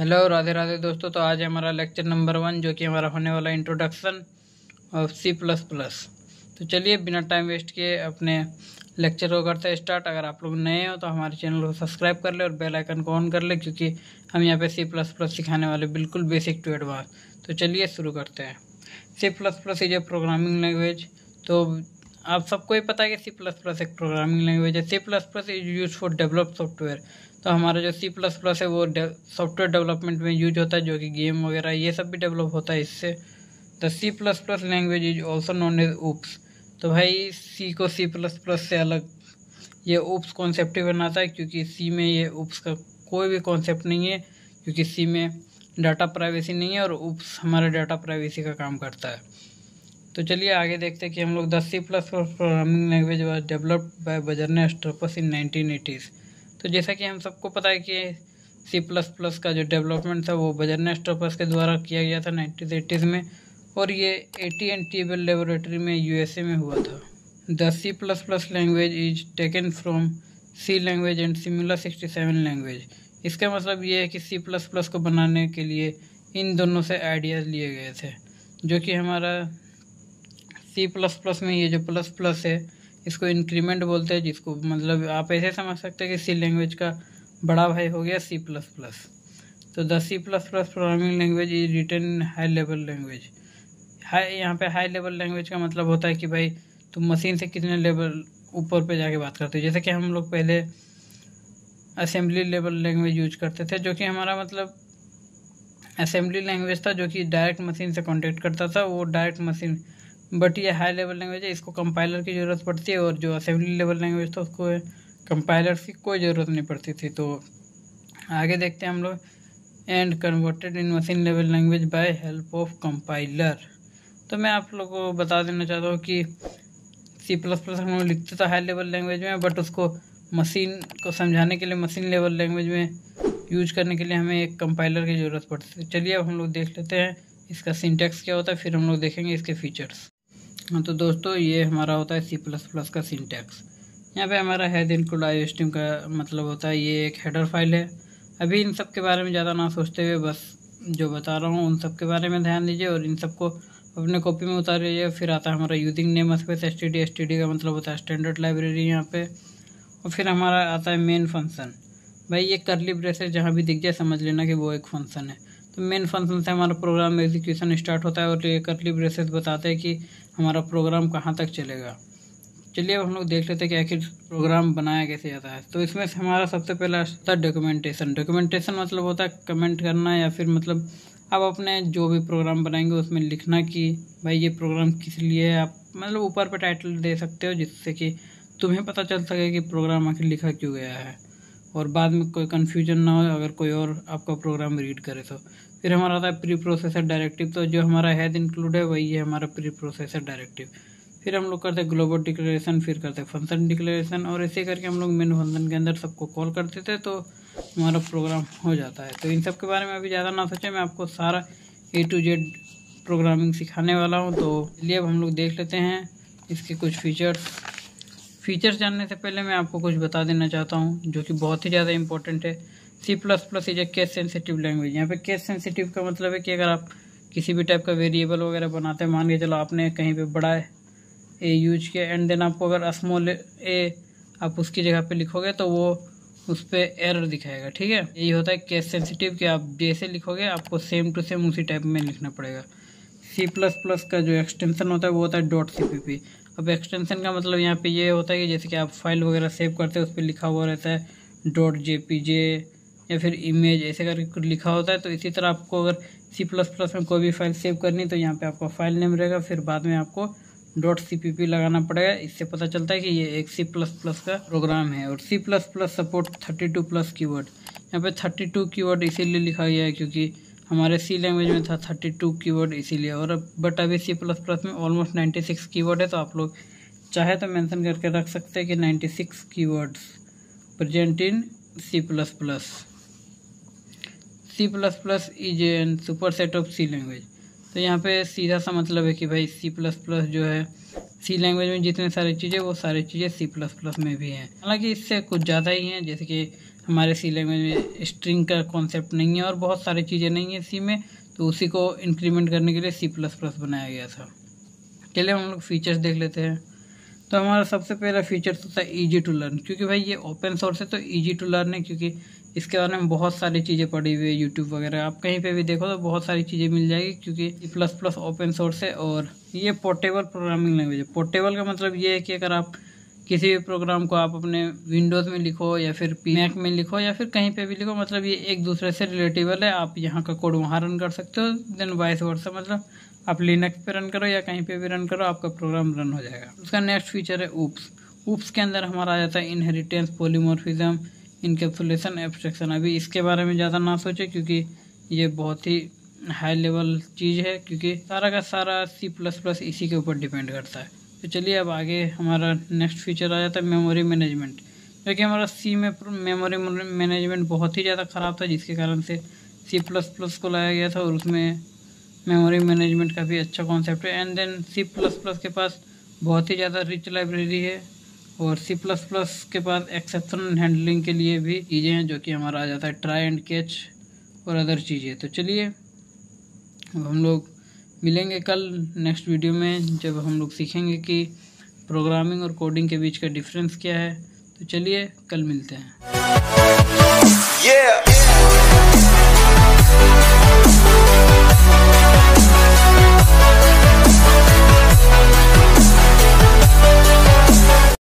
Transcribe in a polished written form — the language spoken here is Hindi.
हेलो, राधे राधे दोस्तों। तो आज है हमारा लेक्चर नंबर 1 जो कि हमारा होने वाला इंट्रोडक्शन ऑफ C++। तो चलिए बिना टाइम वेस्ट किए अपने लेक्चर को करते हैं स्टार्ट। अगर आप लोग नए हो तो हमारे चैनल को सब्सक्राइब कर ले और बेल आइकन को ऑन कर ले, क्योंकि हम यहाँ पे C++ सिखाने वाले बिल्कुल बेसिक टू एडवांस। तो चलिए शुरू करते हैं। C++ is a programming language. तो आप सबको ही पता है कि C++ एक प्रोग्रामिंग लैंग्वेज है। C++ is use for develop software. तो हमारा जो C++ है वो सॉफ्टवेयर डेवलपमेंट में यूज होता है, जो कि गेम वगैरह ये सब भी डेवलप होता है इससे। The C++ language is also known as OOPs. तो भाई C को C++ से अलग ये ऊप्स कॉन्सेप्ट ही बनाता है, क्योंकि C में ये ऊप्स का कोई भी कॉन्सेप्ट नहीं है, क्योंकि C में डाटा प्राइवेसी नहीं है और ऊप्स हमारा डाटा प्राइवेसी का काम करता है। तो चलिए आगे देखते हैं कि हम लोग the C++ programming language was developed by Bjarne स्ट्रैपस इन 1980s। तो जैसा कि हम सबको पता है कि C++ का जो डेवलपमेंट था वो बर्जरने स्ट्रैपस के द्वारा किया गया था 1980s में, और ये AT&T बेल लेबोरेटरी में USA में हुआ था। The C++ language is taken from C language and similar 67 language. इसका मतलब ये है कि C++ को बनाने के लिए इन दोनों से आइडियाज़ लिए गए थे, जो कि हमारा C++ में ये जो प्लस प्लस है इसको इंक्रीमेंट बोलते हैं, जिसको मतलब आप ऐसे समझ सकते हैं कि C लैंग्वेज का बड़ा भाई हो गया C++। तो the C++ programming language is written in high level language. यहाँ पे हाई लेवल लैंग्वेज का मतलब होता है कि भाई तुम मशीन से कितने लेवल ऊपर पे जाके बात करते हो। जैसे कि हम लोग पहले असेंबली लेवल लैंग्वेज यूज करते थे, जो कि हमारा मतलब असेंबली लैंग्वेज था, जो कि डायरेक्ट मशीन से कॉन्टेक्ट करता था, वो डायरेक्ट मशीन। बट ये हाई लेवल लैंग्वेज है, इसको कंपाइलर की ज़रूरत पड़ती है, और जो असेंबली लेवल लैंग्वेज था उसको कंपाइलर की कोई ज़रूरत नहीं पड़ती थी। तो आगे देखते हैं हम लोग। And converted in machine level language by help of compiler. तो मैं आप लोगों को बता देना चाहता हूँ कि C++ हम लोग लिखते तो हाई लेवल लैंग्वेज में, बट उसको मशीन को समझाने के लिए मशीन लेवल लैंग्वेज में यूज करने के लिए हमें एक कंपाइलर की ज़रूरत पड़ती है। चलिए अब हम लोग देख लेते हैं इसका सिंटैक्स क्या होता है, फिर हम लोग देखेंगे इसके फीचर्स। हाँ तो दोस्तों ये हमारा होता है C++ का सिंटैक्स। यहाँ पे हमारा हेड इनक्लूड आईओस्ट्रीम का मतलब होता है ये एक हेडर फाइल है। अभी इन सब के बारे में ज़्यादा ना सोचते हुए बस जो बता रहा हूँ उन सब के बारे में ध्यान दीजिए और इन सबको अपने कॉपी में उतार लीजिए। फिर आता है हमारा यूजिंग नेम स्पेस std का मतलब होता है स्टैंडर्ड लाइब्रेरी यहाँ पे। और फिर हमारा आता है मेन फंक्शन। भाई ये करली ब्रेसेस जहाँ भी दिख जाए समझ लेना कि वो एक फंक्शन है। तो मेन फंक्शन से हमारा प्रोग्राम एग्जीक्यूशन स्टार्ट होता है, और ये करली ब्रेसेस बताते हैं कि हमारा प्रोग्राम कहाँ तक चलेगा। चलिए अब हम लोग देख लेते हैं कि आखिर प्रोग्राम बनाया कैसे जाता है। तो इसमें से हमारा सबसे पहला आता है डॉक्यूमेंटेशन। डॉक्यूमेंटेशन मतलब होता है कमेंट करना, या फिर मतलब आप अपने जो भी प्रोग्राम बनाएंगे उसमें लिखना कि भाई ये प्रोग्राम किस लिए है। आप मतलब ऊपर पे टाइटल दे सकते हो, जिससे कि तुम्हें पता चल सके कि प्रोग्राम आखिर लिखा क्यों गया है, और बाद में कोई कन्फ्यूजन ना हो अगर कोई और आपका प्रोग्राम रीड करे तो। फिर हमारा आता है प्री प्रोसेसर डायरेक्टिव। तो जो हमारा हेड इंक्लूड है वही है हमारा प्री प्रोसेसर डायरेक्टिव। फिर हम लोग करते हैं ग्लोबल डिक्लेरेशन, फिर करते हैं फंक्शन डिक्लेरेशन, और ऐसे करके हम लोग मेन फंक्शन के अंदर सबको कॉल कर देते हैं तो हमारा प्रोग्राम हो जाता है। तो इन सब के बारे में अभी ज़्यादा ना सोचें, मैं आपको सारा A to Z प्रोग्रामिंग सिखाने वाला हूँ। तो चलिए अब हम लोग देख लेते हैं इसके कुछ फीचर्स जानने से पहले मैं आपको कुछ बता देना चाहता हूँ जो कि बहुत ही ज़्यादा इंपॉर्टेंट है। C++ is a case sensitive language. यहाँ पे केस सेंसिटिव का मतलब है कि अगर आप किसी भी टाइप का वेरिएबल वगैरह बनाते हैं, मान के चलो आपने कहीं पे बड़ा ए यूज किया एंड देन आपको अगर स्मॉल ए आप उसकी जगह पे लिखोगे तो वो उस पर एरर दिखाएगा। ठीक है, यही होता है केस सेंसिटिव कि आप जैसे लिखोगे आपको सेम टू सेम उसी टाइप में लिखना पड़ेगा। C++ का जो एक्सटेंशन होता है वो होता है .cpp। अब एक्सटेंशन का मतलब यहाँ पे ये होता है कि जैसे कि आप फाइल वगैरह सेव करते हैं उस पर लिखा हुआ रहता है .jpg या फिर इमेज ऐसे करके कुछ लिखा होता है। तो इसी तरह आपको अगर C++ में कोई भी फाइल सेव करनी तो यहाँ पे आपका फाइल नेम रहेगा, फिर बाद में आपको .cpp लगाना पड़ेगा। इससे पता चलता है कि ये एक C++ का प्रोग्राम है। और C++ सपोर्ट 32+ कीवर्ड। यहाँ पे 32 कीवर्ड इसीलिए लिखा गया है क्योंकि हमारे C लैंग्वेज में था 32 कीवर्ड इसीलिए। और बट अभी C++ में ऑलमोस्ट 96 कीवर्ड है, तो आप लोग चाहे तो मेंशन करके रख सकते हैं कि 96 keywords present in C++। C++ is an super set of C language. तो यहाँ पे सीधा सा मतलब है कि भाई C++ जो है C लैंग्वेज में जितने सारी चीज़ें वो सारी चीज़ें C++ में भी हैं। हालांकि इससे कुछ ज़्यादा ही हैं, जैसे कि हमारे सी लैंग्वेज में स्ट्रिंग का कॉन्सेप्ट नहीं है और बहुत सारी चीज़ें नहीं है सी में, तो उसी को इंक्रीमेंट करने के लिए सी प्लस प्लस बनाया गया था। चलिए हम लोग फीचर्स देख लेते हैं। तो हमारा सबसे पहला फीचर होता है ईजी टू लर्न, क्योंकि भाई ये ओपन सोर्स है तो ईजी टू लर्न है, क्योंकि इसके बारे में बहुत सारी चीज़ें पड़ी हुई है यूट्यूब वगैरह, आप कहीं पे भी देखो तो बहुत सारी चीज़ें मिल जाएगी, क्योंकि प्लस प्लस ओपन सोर्स है और ये पोर्टेबल प्रोग्रामिंग लैंग्वेज है। पोर्टेबल का मतलब ये है कि अगर आप किसी भी प्रोग्राम को आप अपने विंडोज़ में लिखो या फिर मैक में लिखो या फिर कहीं पे भी लिखो, मतलब ये एक दूसरे से रिलेटेबल है। आप यहाँ का कोड वहाँ रन कर सकते हो, देन वाइस वर्सा, मतलब आप लिनक्स पे रन करो या कहीं पे भी रन करो, आपका प्रोग्राम रन हो जाएगा। उसका नेक्स्ट फीचर है ऊप्स। ऊप्स के अंदर हमारा आ जाता है इनहेरिटेंस, पॉलीमॉर्फिज्म, इनकैप्सुलेशन, एब्स्ट्रैक्शन। अभी इसके बारे में ज़्यादा ना सोचे, क्योंकि ये बहुत ही हाई लेवल चीज़ है, क्योंकि सारा का सारा सी प्लस प्लस इसी के ऊपर डिपेंड करता है। तो चलिए अब आगे हमारा नेक्स्ट फीचर आ जाता है मेमोरी मैनेजमेंट, क्योंकि हमारा सी में मेमोरी मैनेजमेंट बहुत ही ज़्यादा ख़राब था, जिसके कारण से सी प्लस प्लस को लाया गया था और उसमें मेमोरी मैनेजमेंट का भी अच्छा कॉन्सेप्ट है। And then C plus plus के पास बहुत ही ज़्यादा रिच लाइब्रेरी है और सी प्लस प्लस के पास एक्सेप्शन हैंडलिंग के लिए भी चीज़ें हैं, जो कि हमारा आ जाता है ट्राई एंड कैच और अदर चीज़ें। तो चलिए अब हम लोग मिलेंगे कल नेक्स्ट वीडियो में, जब हम लोग सीखेंगे कि प्रोग्रामिंग और कोडिंग के बीच का डिफरेंस क्या है। तो चलिए कल मिलते हैं।